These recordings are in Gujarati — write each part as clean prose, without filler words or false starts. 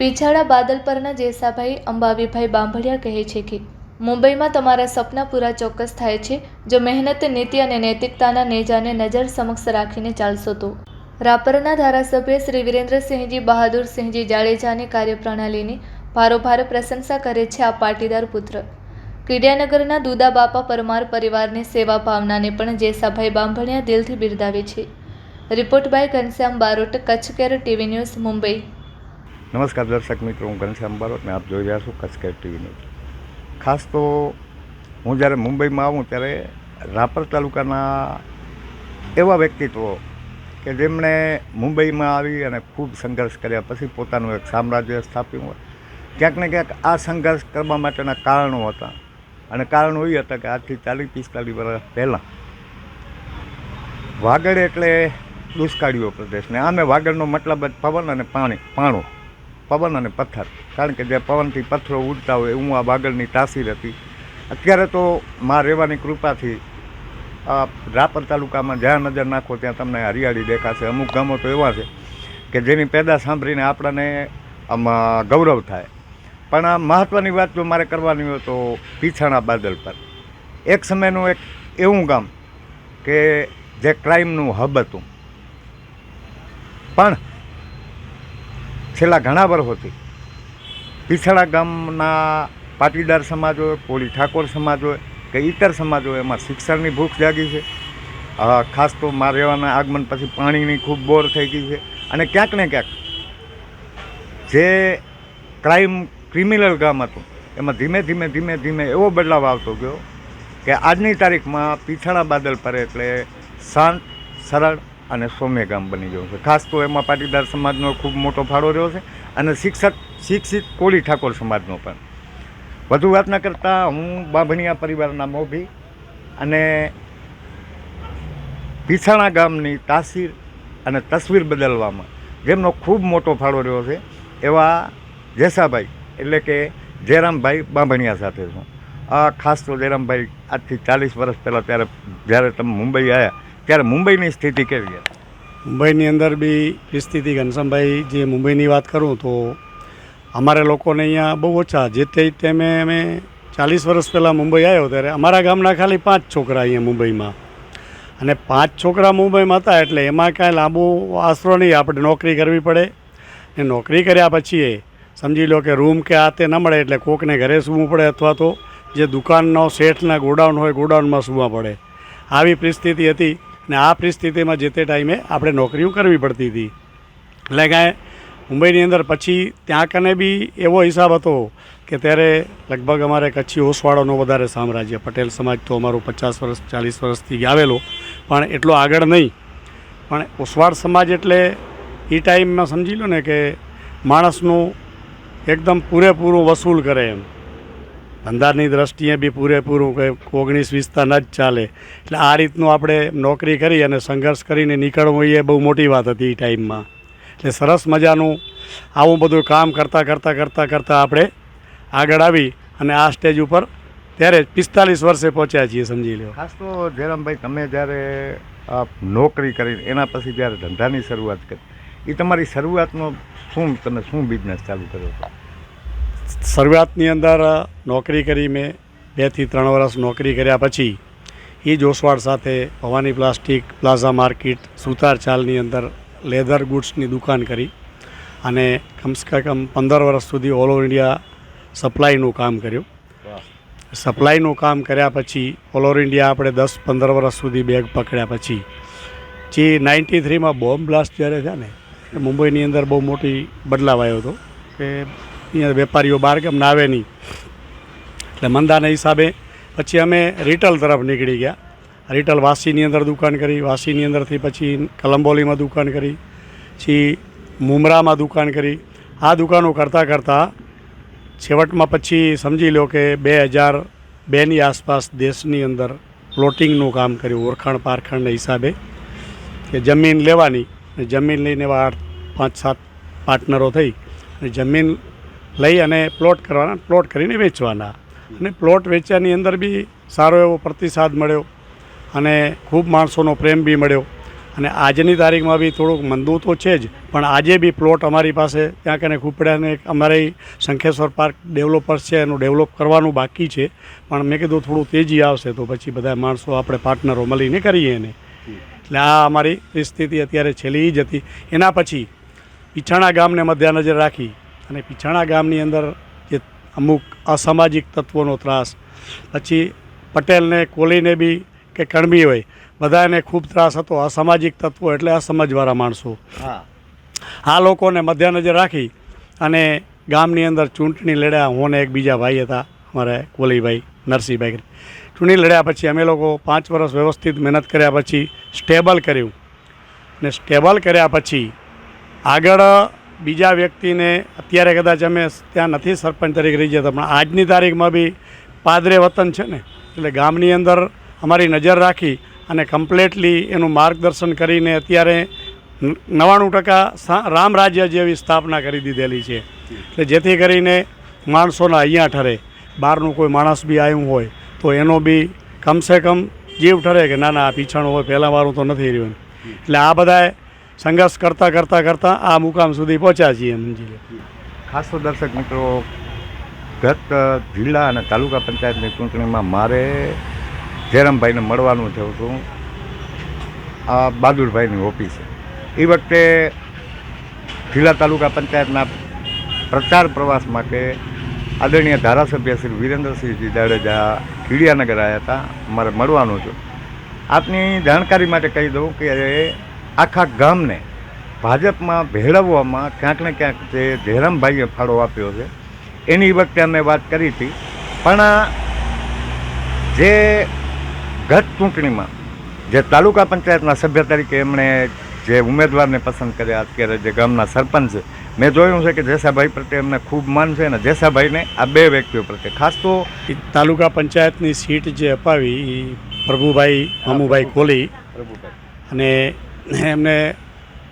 પીછાડા બાદલ પરના જેસાભાઈ અંબાવીભાઈ બાંભડિયા કહે છે કે મુંબઈમાં તમારા સપના પૂરા ચોક્કસ થાય છે જો મહેનત, નીતિ અને નૈતિકતાના નેજાને નજર સમક્ષ રાખીને ચાલશો તો. રાપરના ધારાસભ્ય શ્રી વિરેન્દ્રસિંહજી બહાદુરસિંહજી જાડેજાની કાર્યપ્રણાલીની ભારોભાર પ્રશંસા કરે છે આ પાટીદાર પુત્ર. કીડિયાનગરના દુદા બાપા પરમાર પરિવારની સેવા ભાવનાને પણ જેસાભાઈ બાંભડિયા દિલથી બિરદાવે છે. Report by Ghanshyam Barot, Kutch care TV news, Mumbai. નમસ્કાર દર્શક મિત્રો, હું ઘનશ્યામ બારોટ ને આપ જોઈ રહ્યા છો કચ્છ કેર ટીવી ન્યૂઝ. ખાસ તો હું જ્યારે મુંબઈમાં આવું ત્યારે રાપર તાલુકાના એવા વ્યક્તિત્વો કે જેમણે મુંબઈમાં આવી અને ખૂબ સંઘર્ષ કર્યા પછી પોતાનું એક સામ્રાજ્ય સ્થાપ્યું હોય. ક્યાંક ને ક્યાંક આ સંઘર્ષ કરવા માટેના કારણો હતા અને કારણો એ હતા કે આજથી 40-45 વર્ષ પહેલાં વાગડ એટલે દુષ્કાળીઓ પ્રદેશ ને આમે વાગડનો મતલબ જ પવન અને પાણું, પવન અને પથ્થર. કારણ કે જે પવનથી પથ્થરો ઉડતા હોય એવું આ વાગડની તાસીર હતી. અત્યારે તો માં રહેવાની કૃપાથી રાપર તાલુકામાં જ્યાં નજર નાખો ત્યાં તમને હરિયાળી દેખાશે. અમુક ગામો તો એવા છે કે જેની પેદા સાંભળીને આપણને આમાં ગૌરવ થાય. પણ આ મહત્ત્વની વાત જો મારે કરવાની હોય તો પીછાણા બાદલ પર એક સમયનું એક એવું ગામ કે જે ક્રાઇમનું હબ હતું, પણ છેલ્લા ઘણા વર્ષોથી પીછાડા ગામના પાટીદાર સમાજ હોય, કોળી ઠાકોર સમાજ હોય કે ઇતર સમાજ હોય, એમાં શિક્ષણની ભૂખ જાગી છે. ખાસ તો માં રહેવાના આગમન પછી પાણીની ખૂબ બોર થઈ ગઈ છે. અને ક્યાંક ને ક્યાંક જે ક્રિમિનલ ગામ હતું એમાં ધીમે ધીમે એવો બદલાવ આવતો ગયો કે આજની તારીખમાં પીછાણા બાદલ પર એટલે શાંત, સરળ અને સૌમ્ય ગામ બની ગયું છે. ખાસ તો એમાં પાટીદાર સમાજનો ખૂબ મોટો ફાળો રહ્યો છે અને શિક્ષિત કોળી ઠાકોર સમાજનો પણ. વધુ વાત ન કરતાં હું બાંભણિયા પરિવારના મોભી અને પીછાણા ગામની તાસીર અને તસવીર બદલવામાં જેમનો ખૂબ મોટો ફાળો રહ્યો છે એવા જેસાભાઈ એટલે કે જયરામભાઈ બાંભણિયા સાથે છું. ખાસ તો જયરામભાઈ આજથી 40 વર્ષ પહેલાં જ્યારે તમે મુંબઈ આવ્યા ત્યારે મુંબઈની સ્થિતિ કેવી હતી? મુંબઈની અંદર બી પરિસ્થિતિ, ઘનશ્યામભાઈ જે મુંબઈની વાત કરું તો અમારે લોકોને અહીંયા બહુ ઓછા, જે તે ટાઈમે અમે 40 વર્ષ પહેલાં મુંબઈ આવ્યો ત્યારે અમારા ગામના ખાલી 5 છોકરા અહીંયા મુંબઈમાં, અને 5 છોકરા મુંબઈમાં હતા એટલે એમાં કાંઈ લાંબો આશરો નહીં. આપણે નોકરી કરવી પડે ને નોકરી કર્યા પછી સમજી લો કે રૂમ કે આ તે ન મળે એટલે કોકને ઘરે સૂવું પડે અથવા તો જે દુકાનનો શેઠના ગોડાઉન હોય ગોડાઉનમાં સૂવા પડે. આવી પરિસ્થિતિ હતી ને આ પરિસ્થિતિમાં જે તે ટાઈમે આપણે નોકરીઓ કરવી પડતી હતી. એટલે કાંઈ મુંબઈની અંદર પછી ત્યાં કને બી એવો હિસાબ હતો કે ત્યારે લગભગ અમારે કચ્છી ઓસવાળોનો વધારે સામ્રાજ્ય, પટેલ સમાજ તો અમારું 50 વર્ષ 40 વર્ષથી આવેલો પણ એટલો આગળ નહીં. પણ ઓસવાળ સમાજ એટલે એ ટાઈમમાં સમજી લો ને કે માણસનું એકદમ પૂરેપૂરું વસૂલ કરે એમ, ધંધાની દ્રષ્ટિએ બી પૂરેપૂરું કે 19-20 ન જ ચાલે. એટલે આ રીતનું આપણે નોકરી કરી અને સંઘર્ષ કરીને નીકળવું એ બહુ મોટી વાત હતી એ ટાઈમમાં. એટલે સરસ મજાનું આવું બધું કામ કરતાં આપણે આગળ આવી અને આ સ્ટેજ ઉપર ત્યારે 45 વર્ષે પહોંચ્યા છીએ સમજી લો. ખાસ તો જયરામભાઈ તમે જ્યારે નોકરી કરીને એના પછી જ્યારે ધંધાની શરૂઆત કરી એ તમારી શરૂઆતનો તમે શું બિઝનેસ ચાલુ કર્યો હતો? શરૂઆતની અંદર નોકરી કરી મેં 2 થી 3 વર્ષ નોકરી કર્યા પછી એ જ ઓસવાળ સાથે ભવાની પ્લાસ્ટિક, પ્લાઝા માર્કેટ, સુતાર ચાલની અંદર લેધર ગુડ્સની દુકાન કરી અને કમસે કમ 15 વર્ષ સુધી ઓલ ઓવર ઇન્ડિયા સપ્લાયનું કામ કર્યું. સપ્લાયનું કામ કર્યા પછી ઓલ ઓવર ઇન્ડિયા આપણે 10-15 વર્ષ સુધી બેગ પકડ્યા પછી જે 93માં બોમ્બ બ્લાસ્ટ જ્યારે થયા ને મુંબઈની અંદર બહુ મોટી બદલાવ આવ્યો હતો કે અહીંયા વેપારીઓ બહાર ગામના આવે નહીં. એટલે મંદાના હિસાબે પછી અમે રિટેલ તરફ નીકળી ગયા. રિટેલ વાસીની અંદર દુકાન કરી, વાસીની અંદરથી પછી કલંબોલીમાં દુકાન કરી, પછી મુમરામાં દુકાન કરી. આ દુકાનો કરતાં છેવટમાં પછી સમજી લો કે 2002ની આસપાસ દેશની અંદર પ્લોટિંગનું કામ કર્યું, ઓળખાણ પારખાણના હિસાબે કે જમીન લેવાની, જમીન લઈને એવા 5-7 પાર્ટનરો થઈ અને જમીન લઈ અને પ્લોટ કરવાના, પ્લોટ કરીને વેચવાના. અને પ્લોટ વેચ્યાની અંદર બી સારો એવો પ્રતિસાદ મળ્યો અને ખૂબ માણસોનો પ્રેમ બી મળ્યો અને આજની તારીખમાં બી થોડુંક મંદું તો છે જ, પણ આજે બી પ્લોટ અમારી પાસે ત્યાં કને ખૂપડાને અમારી શંખેશ્વર પાર્ક ડેવલપર્સ છે એનું ડેવલપ કરવાનું બાકી છે. પણ મેં કીધું થોડું તેજી આવશે તો પછી બધા માણસો આપણે પાર્ટનરો મળીને કરીએ એને. એટલે આ અમારી પરિસ્થિતિ અત્યારે છેલ્લી જ હતી. એના પછી પીછાણા ગામને મધ્યનજર રાખી અને પીછાણા ગામની અંદર જે અમુક અસામાજિક તત્વોનો ત્રાસ, પછી પટેલને કોલીને બી કે કણબી હોય બધાને ખૂબ ત્રાસ હતો. અસામાજિક તત્વો એટલે અસમજવાળા માણસો, આ લોકોને મધ્યનજર રાખી અને ગામની અંદર ચૂંટણી લડ્યા. હું ને એક બીજા ભાઈ હતા અમારે કોલીભાઈ નરસિંહભાઈ. ચૂંટણી લડ્યા પછી અમે લોકો 5 વર્ષ વ્યવસ્થિત મહેનત કર્યા પછી સ્ટેબલ કર્યું ને સ્ટેબલ કર્યા પછી આગળ બીજા વ્યક્તિને અત્યારે કદાચ અમે ત્યાં નથી સરપંચ તરીકે રહી જતા, પણ આજની તારીખમાં બી પાદરે વતન છે ને, એટલે ગામની અંદર અમારી નજર રાખી અને કમ્પ્લેટલી એનું માર્ગદર્શન કરીને અત્યારે 99% રામ રાજ્ય જેવી સ્થાપના કરી દીધેલી છે. એટલે જેથી કરીને માણસોના અહીંયા ઠરે, બહારનું કોઈ માણસ બી આવ્યું હોય તો એનો બી કમસે કમ જીવ ઠરે કે ના ના આ પીછાણું હોય, પહેલાં વારું તો નથી રહ્યું. એટલે આ બધાએ સંઘર્ષ કરતાં આ મુકામ સુધી પહોંચ્યા છીએ સમજી લો. ખાસ તો દર્શક મિત્રો, ગત જિલ્લા અને તાલુકા પંચાયતની ચૂંટણીમાં મારે જયરામભાઈને મળવાનું થયું હતું આ બહાદુરભાઈની ઓફિસે. એ વખતે જિલ્લા તાલુકા પંચાયતના પ્રચાર પ્રવાસ માટે આદરણીય ધારાસભ્ય શ્રી વિરેન્દ્રસિંહજી જાડેજા ખીડિયાનગર આવ્યા હતા. મારે મળવાનું હતું. આપની જાણકારી માટે કહી દઉં કે આખા ગામને ભાજપમાં ભેળવવામાં ક્યાંક ને ક્યાંક જે જયરામભાઈએ ફાળો આપ્યો છે એની વખતે અમે વાત કરી હતી. પણ જે ગત ચૂંટણીમાં જે તાલુકા પંચાયતના સભ્ય તરીકે એમણે જે ઉમેદવારને પસંદ કર્યા, અત્યારે જે ગામના સરપંચ છે, મેં જોયું છે કે જેસાભાઈ પ્રત્યે એમને ખૂબ માન છે. અને જેસાભાઈને આ 2 વ્યક્તિઓ પ્રત્યે ખાસ તો તાલુકા પંચાયતની સીટ જે અપાવી એ પ્રભુભાઈ મામુભાઈ કોલી, અને એમને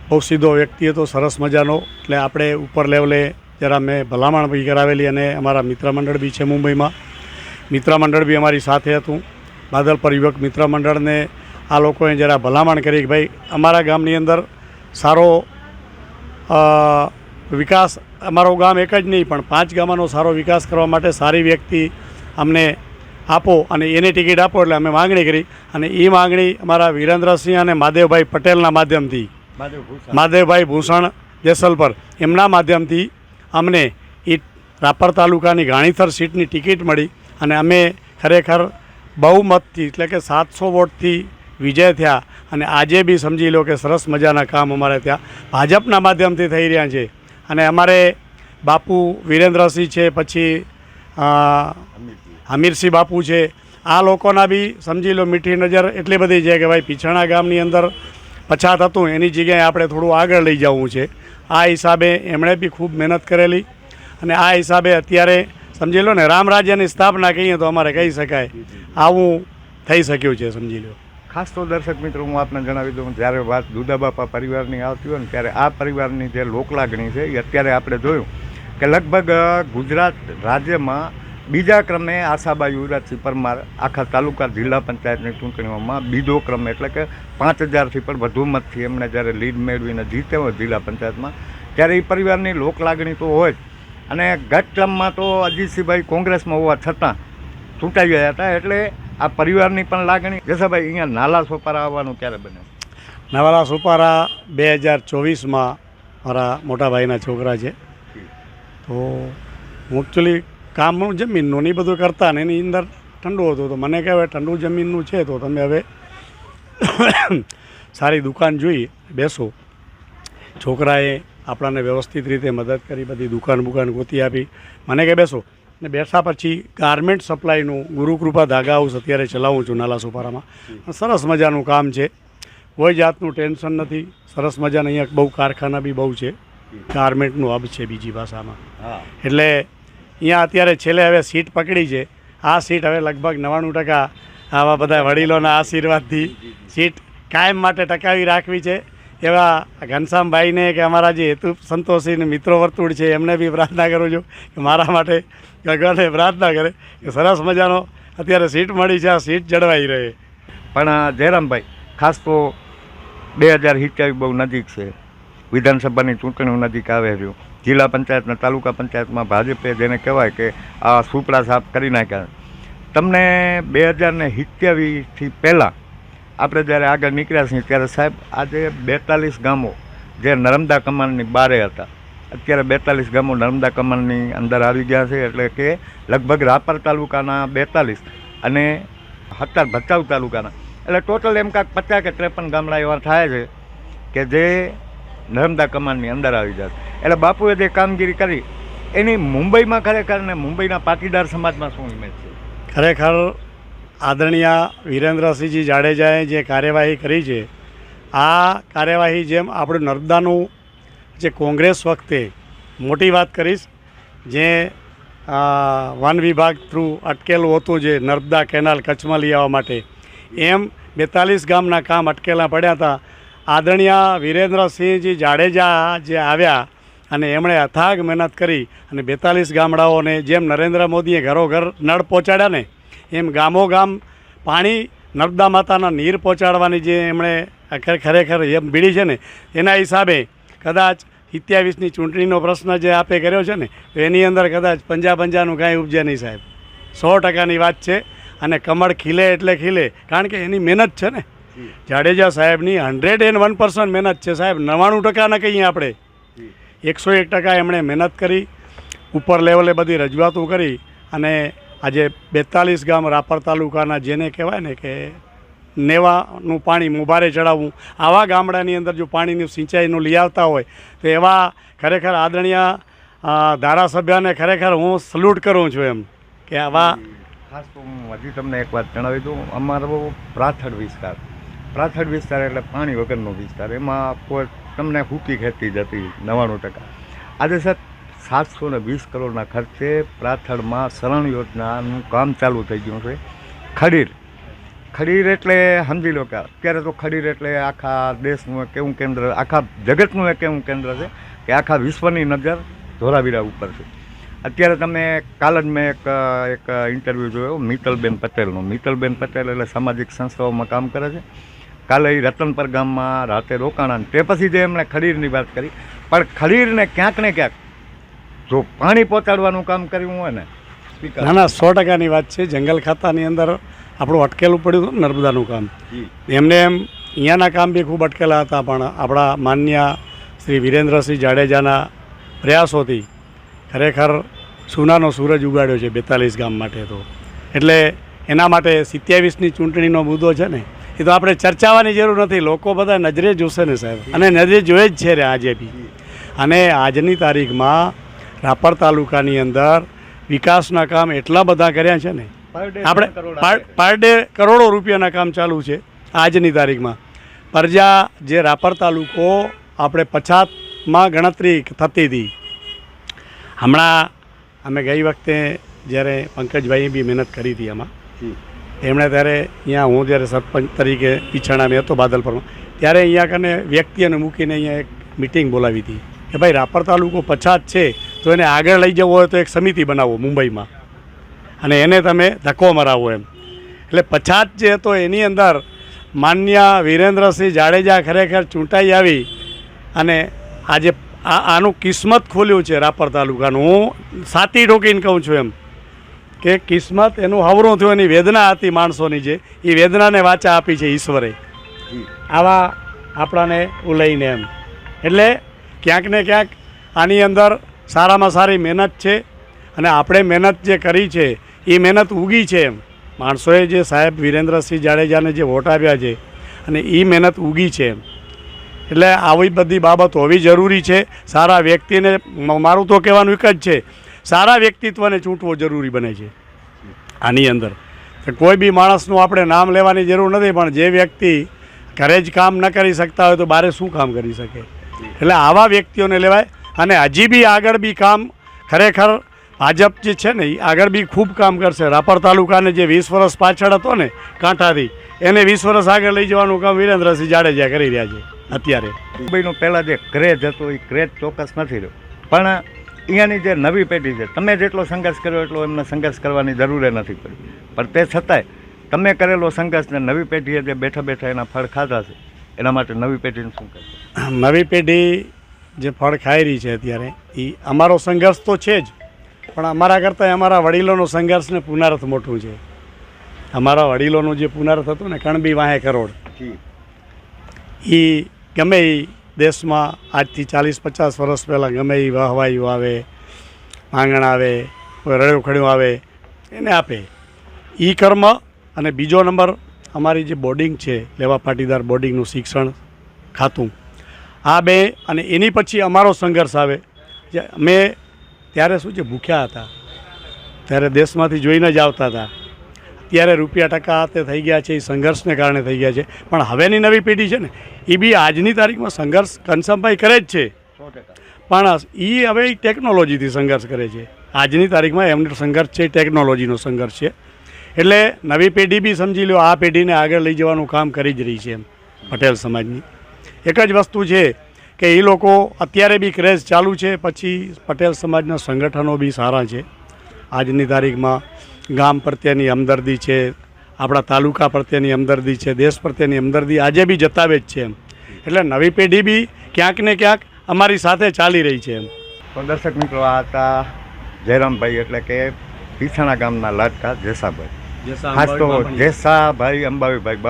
બહુ સીધો વ્યક્તિ હતો, સરસ મજાનો. એટલે આપણે ઉપર લેવલે જરા મેં ભલામણ બી કરાવેલી અને અમારા મિત્ર મંડળ બી છે મુંબઈમાં, મિત્ર મંડળ બી અમારી સાથે હતું. બાદલપર યુવક મિત્ર મંડળને આ લોકોએ જરા ભલામણ કરી કે ભાઈ અમારા ગામની અંદર સારો વિકાસ, અમારું ગામ એક જ નહીં પણ 5 ગામોનો સારો વિકાસ કરવા માટે સારી વ્યક્તિ અમને આપો અને એની ટિકિટ આપો. એટલે અમે માગણી કરી અને એ માગણી અમારા વિરેન્દ્રસિંહ અને મહાદેવભાઈ પટેલના માધ્યમથી, મહાદેવભાઈ ભૂષણ જેસલપર, એમના માધ્યમથી અમને એ રાપર તાલુકાની ગાણીથર સીટની ટિકિટ મળી અને અમે ખરેખર બહુમતથી એટલે કે 700 વોટથી વિજય થયા. અને આજે બી સમજી લો કે સરસ મજાના કામ અમારે ત્યાં ભાજપના માધ્યમથી થઈ રહ્યા છે. અને અમારે બાપુ વિરેન્દ્રસિંહ છે, પછી હમીરસિંહ બાપુ છે, આ લોકોના બી સમજી લો મીઠી નજર એટલી બધી છે કે ભાઈ પીછાણા ગામની અંદર પછાત હતું એની જગ્યાએ આપણે થોડું આગળ લઈ જવું છે. આ હિસાબે એમણે બી ખૂબ મહેનત કરેલી અને આ હિસાબે અત્યારે સમજી લો ને રામ રાજ્યની સ્થાપના કહીએ તો અમારે કહી શકાય આવું થઈ શક્યું છે સમજી લો. ખાસ તો દર્શક મિત્રો હું આપને જણાવી દઉં, જ્યારે વાત દુદાબાપા પરિવારની આવતી હોય ને ત્યારે આ પરિવારની જે લોકલાગણી છે એ અત્યારે આપણે જોયું કે લગભગ ગુજરાત રાજ્યમાં બીજા ક્રમે આશાબાઈ યુવરાજસિંહ પરમાર આખા તાલુકા જિલ્લા પંચાયતની ચૂંટણીઓમાં બીજો ક્રમ, એટલે કે 5000થી પણ વધુ મતથી એમણે જ્યારે લીડ મેળવીને જીતે હોય જિલ્લા પંચાયતમાં, ત્યારે એ પરિવારની લોકલાગણી તો હોય જ. અને ગત ક્રમમાં તો અજીતસિંહભાઈ કોંગ્રેસમાં હોવા છતાં ચૂંટાઈ ગયા હતા. એટલે આ પરિવારની પણ લાગણી. જેસાભાઈ, અહીંયા નાલા સોપારા આવવાનું ક્યારે બને? નાવાલા સોપારા 2024માં મારા મોટા ભાઈના છોકરા છે. તો હું એકચ્યુઅલી કામનું જમીનનું ને એ બધું કરતા ને એની અંદર ઠંડુ હતું, તો મને કહેવાય ઠંડુ જમીનનું છે તો તમે હવે સારી દુકાન જોઈ બેસો. છોકરાએ આપણાને વ્યવસ્થિત રીતે મદદ કરી, બધી દુકાન ગોતી આપી. મને કે બેસો ને બેઠા પછી ગાર્મેન્ટ સપ્લાયનું ગુરુકૃપા ધાગા હાઉસ અત્યારે ચલાવું છું નાલા સોપારામાં. સરસ મજાનું કામ છે, કોઈ જાતનું ટેન્શન નથી. સરસ મજાના અહીંયા બહુ કારખાના બી બહુ છે, ગાર્મેન્ટનું હબ છે બીજી ભાષામાં. એટલે અહીંયા અત્યારે છેલ્લે હવે સીટ પકડી છે. આ સીટ હવે લગભગ 99% આવા બધા વડીલોના આશીર્વાદથી સીટ કાયમ માટે ટકાવી રાખવી છે. એવા ઘનશ્યામભાઈને કે અમારા જે હેતુ સંતોષીને મિત્રો વર્તુળ છે એમને બી પ્રાર્થના કરું છું કે મારા માટે ભગવાનને પ્રાર્થના કરે કે સરસ મજાનો અત્યારે સીટ મળી છે, આ સીટ જળવાઈ રહે. પણ જયરામભાઈ, ખાસ તો 2027 બહુ નજીક છે. વિધાનસભાની ચૂંટણીઓ નજીક આવે છે. જિલ્લા પંચાયત અને તાલુકા પંચાયતમાં ભાજપે જેને કહેવાય કે આ સુપડા સાફ કરી નાખ્યા. તમને 2027થી પહેલાં આપણે જ્યારે આગળ નીકળ્યા છીએ ત્યારે સાહેબ આજે 42 ગામો જે નર્મદા કમાનની બારે હતા, અત્યારે 42 ગામો નર્મદા કમાનની અંદર આવી ગયા છે. એટલે કે લગભગ રાપર તાલુકાના 42 અને 17 ભચાઉ તાલુકાના, એટલે ટોટલ એમ કાંક 50 કે 53 ગામડા એવા થાય છે કે જે નર્મદા કમાનની અંદર આવી જશે. એટલે બાપુએ જે કામગીરી કરી એની મુંબઈમાં ખરેખર ને મુંબઈના પાટીદાર સમાજમાં શું ઇમેજ છે? ખરેખર આદરણીય વિરેન્દ્રસિંહજી જાડેજાએ જે કાર્યવાહી કરી છે, આ કાર્યવાહી જેમ આપણે નર્મદાનું જે કોંગ્રેસ વખતે મોટી વાત કરીશ, જે વન વિભાગ થ્રુ અટકેલું હતું જે નર્મદા કેનાલ કચ્છમાં લઈ આવવા માટે, એમ 42 ગામના કામ અટકેલા પડ્યા હતા. આદરણીય વિરેન્દ્રસિંહજી જાડેજા જે આવ્યા અને એમણે અથાગ મહેનત કરી અને 42 ગામડાઓને જેમ નરેન્દ્ર મોદીએ ઘરોઘર નળ પહોંચાડ્યા ને, એમ ગામો ગામ પાણી નર્મદા માતાના નીર પહોંચાડવાની જે એમણે ખરેખર એમ બીડી છે ને, એના હિસાબે કદાચ 27ની ચૂંટણીનો પ્રશ્ન જે આપે કર્યો છે ને, તો એની અંદર કદાચ 50-50નું કાંઈ ઉપજે નહીં સાહેબ. 100%ની વાત છે. અને કમળ ખીલે એટલે ખીલે, કારણ કે એની મહેનત છે ને. જાડેજા સાહેબની 101% મહેનત છે સાહેબ. 99% ન કહીએ આપણે, 101% એમણે મહેનત કરી, ઉપર લેવલે બધી રજૂઆતો કરી અને આજે 42 ગામ રાપર તાલુકાના જેને કહેવાય ને કે નેવાનું પાણી મુભારે ચડાવવું, આવા ગામડાની અંદર જો પાણીની સિંચાઈનું લઈ આવતા હોય તો એવા ખરેખર આદરણીય ધારાસભ્યને ખરેખર હું સલ્યુટ કરું છું એમ કે આવા. ખાસ તો હું હજી તમને એક વાત જણાવી દઉં. અમારો પ્રાથડ વિસ્તાર એટલે પાણી વગરનો વિસ્તાર, એમાં કોઈ તમને સૂકી ખેતી જતી 99%. આજે સર 720 કરોડના ખર્ચે પ્રાથડમાં શરણ યોજનાનું કામ ચાલુ થઈ ગયું છે. ખડીર એટલે સમજી લો કે અત્યારે તો ખડીર એટલે આખા દેશનું એક એવું કેન્દ્ર, આખા જગતનું એક એવું કેન્દ્ર છે કે આખા વિશ્વની નજર ધોળાવીરા ઉપર છે. અત્યારે તમે કાલ જ મેં એક ઇન્ટરવ્યૂ જોયો મિત્તલબેન પટેલનો. મિત્તલબેન પટેલ એટલે સામાજિક સંસ્થાઓમાં કામ કરે છે. કાલે એ રતનપર ગામમાં રાતે રોકાણા, તે પછી જે એમણે ખડીરની વાત કરી, પણ ખડીરને ક્યાંક ને ક્યાંક જો પાણી પહોંચાડવાનું કામ કર્યું હોય ને, ના 100%ની વાત છે. જંગલ ખાતાની અંદર આપણું અટકેલું પડ્યું હતું નર્મદાનું કામ, એમને એમ અહીંયાના કામ બી ખૂબ અટકેલા હતા, પણ આપણા માન્ય શ્રી વિરેન્દ્રસિંહ જાડેજાના પ્રયાસોથી ખરેખર સોનાનો સૂરજ ઉગાડ્યો છે 42 ગામ માટે. તો એટલે એના માટે 27ની ચૂંટણીનો મુદ્દો છે ને, એ તો આપણે ચર્ચાવાની જરૂર નથી. લોકો બધા નજરે જોશે ને સાહેબ, અને નજરે જોઈ જ છે રે આજે બી. અને આજની તારીખમાં રાપર તાલુકાની અંદર વિકાસના કામ એટલા બધા કર્યા છે ને, આપણે પર ડે કરોડો રૂપિયાના કામ ચાલુ છે આજની તારીખમાં. પરજા જે રાપર તાલુકો આપણે 50માં ગણતરી થતી હતી, હમણાં અમે ગઈ વખતે જ્યારે પંકજભાઈએ બી મહેનત કરી હતી આમાં, એમણે ત્યારે અહીંયા હું જ્યારે સરપંચ તરીકે પીછાણા મેં હતો બાદલપુરમાં, ત્યારે અહીંયા કને વ્યક્તિઓને મૂકીને અહીંયા એક મિટિંગ બોલાવી હતી કે ભાઈ રાપર તાલુકો 50 છે તો એને આગળ લઈ જવો હોય તો એક સમિતિ બનાવો મુંબઈમાં અને એને તમે ધક્કો મરાવો એમ. એટલે 50 જે હતો એની અંદર માન્ય વિરેન્દ્રસિંહ જાડેજા ખરેખર ચૂંટાઈ આવી અને આજે આનું કિસ્મત ખોલ્યું છે રાપર તાલુકાનું. હું સાતી ઠોકીને કહું છું એમ કે કિસ્મત એનું હવરું થયું, એની વેદના હતી માણસોની, જે એ વેદનાને વાચા આપી છે ઈશ્વરે આવા આપણાને ઉલઈને એમ. એટલે ક્યાંક ને ક્યાંક આની અંદર સારામાં સારી મહેનત છે અને આપણે મહેનત જે કરી છે એ મહેનત ઉગી છે એમ. માણસોએ જે સાહેબ વિરેન્દ્રસિંહ જાડેજાને જે વોટ આપ્યા છે અને એ મહેનત ઉગી છે એમ. એટલે આવી બધી બાબત હોવી જરૂરી છે. સારા વ્યક્તિને, મારું તો કહેવાનું એક જ છે, સારા વ્યક્તિત્વને ચૂંટવો જરૂરી બને છે આની અંદર. કોઈ બી માણસનું આપણે નામ લેવાની જરૂર નથી, પણ જે વ્યક્તિ ઘરે જ કામ ન કરી શકતા હોય તો બારે શું કામ કરી શકે. એટલે આવા વ્યક્તિઓને લેવાય. અને હજી બી આગળ બી કામ ખરેખર ભાજપ જે છે ને એ આગળ બી ખૂબ કામ કરશે. રાપર તાલુકાને જે 20 વર્ષ પાછળ હતો ને કાંઠાથી, એને 20 વર્ષ આગળ લઈ જવાનું કામ વિરેન્દ્રસિંહ જાડેજા કરી રહ્યા છે અત્યારે. મુંબઈનો પહેલાં જે ક્રેઝ હતો એ ક્રેઝ ચોક્કસ નથી રહ્યો, પણ અહીંયાની જે નવી પેઢી છે, તમે જેટલો સંઘર્ષ કર્યો એટલો એમને સંઘર્ષ કરવાની જરૂર નથી પડી, પણ તે છતાંય તમે કરેલો સંઘર્ષને નવી પેઢીએ જે બેઠા બેઠા એના ફળ ખાધા છે એના માટે નવી પેઢીને શું કહેશો? નવી પેઢી જે ફળ ખાઈ રહી છે અત્યારે એ અમારો સંઘર્ષ તો છે જ, પણ અમારા કરતાં અમારા વડીલોનો સંઘર્ષને પુનરાર્થ મોટું છે. અમારા વડીલોનું જે પુનરાર્થ હતું ને કણબી વાહે કરોડ, એ ગમે એ દેશમાં આજથી 40-50 વર્ષ પહેલાં ગમે એ વાહવાયું આવે, માંગણ આવે, કોઈ રળ્યું ખડ્યું આવે એને આપે. એ કર્મ અને બીજો નંબર અમારી જે બોર્ડિંગ છે, લેવા પાટીદાર બોર્ડિંગનું શિક્ષણ ખાતું, આ બે, અને એની પછી અમારો સંઘર્ષ આવે. જે અમે ત્યારે શું છે ભૂખ્યા હતા, ત્યારે દેશમાંથી જોઈને જ આવતા હતા. અત્યારે રૂપિયા ટકા હાથે થઈ ગયા છે, એ સંઘર્ષને કારણે થઈ ગયા છે. પણ હવેની નવી પેઢી છે ને એ બી આજની તારીખમાં સંઘર્ષ ઘનશ્યામભાઈ કરે જ છે, પણ એ હવે ટેકનોલોજીથી સંઘર્ષ કરે છે. આજની તારીખમાં એમનો સંઘર્ષ છે ટેકનોલોજીનો સંઘર્ષ છે. એટલે નવી પેઢી બી સમજી લો આ પેઢીને આગળ લઈ જવાનું કામ કરી જ રહી છે. એમ પટેલ સમાજની એક જ વસ્તુ છે કે એ લોકો અત્યારે બી ક્રેઝ ચાલુ છે, પછી પટેલ સમાજના સંગઠનો બી સારા છે. આજની તારીખમાં ગામ પ્રત્યેની હમદર્દી છે, આપણા તાલુકા પ્રત્યેની હમદર્દી છે, દેશ પ્રત્યેની હમદર્દી આજે બી જતાવે જ છે. એમ એટલે નવી પેઢી બી ક્યાંક ને ક્યાંક અમારી સાથે ચાલી રહી છે. એમ તો દર્શક મિત્રો, આ હતા જયરામભાઈ, એટલે કે પીછાણા ગામના લાડકા જેસાભાઈ. ખાસ તો જેસાભાઈ અંબાવીભાઈ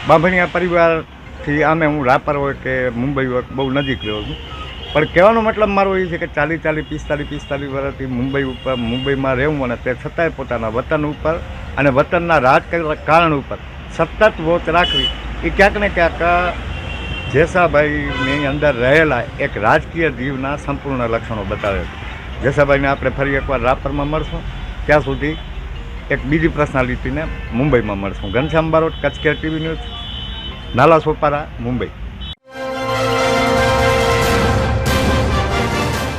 બાંભણિયા પરિવારથી આમે હું રાપર હોય કે મુંબઈ હોય બહુ નજીક રહ્યો છું. પણ કહેવાનો મતલબ મારો એ છે કે 45 વર્ષથી મુંબઈમાં રહેવું, અને તે છતાંય પોતાના વતન ઉપર અને વતનના રાજકારણ ઉપર સતત વોચ રાખવી, એ ક્યાંક ને ક્યાંક જેસાભાઈની અંદર રહેલા એક રાજકીય જીવના સંપૂર્ણ લક્ષણો બતાવે છે. જેસાભાઈને આપણે ફરી એકવાર રાપરમાં મળશું. ત્યાં સુધી એક બીજી પર્સનાલિટીને મુંબઈમાં મળશું. Ghanshyam Barot, Kutch care TV news, Nala Sopara, Mumbai.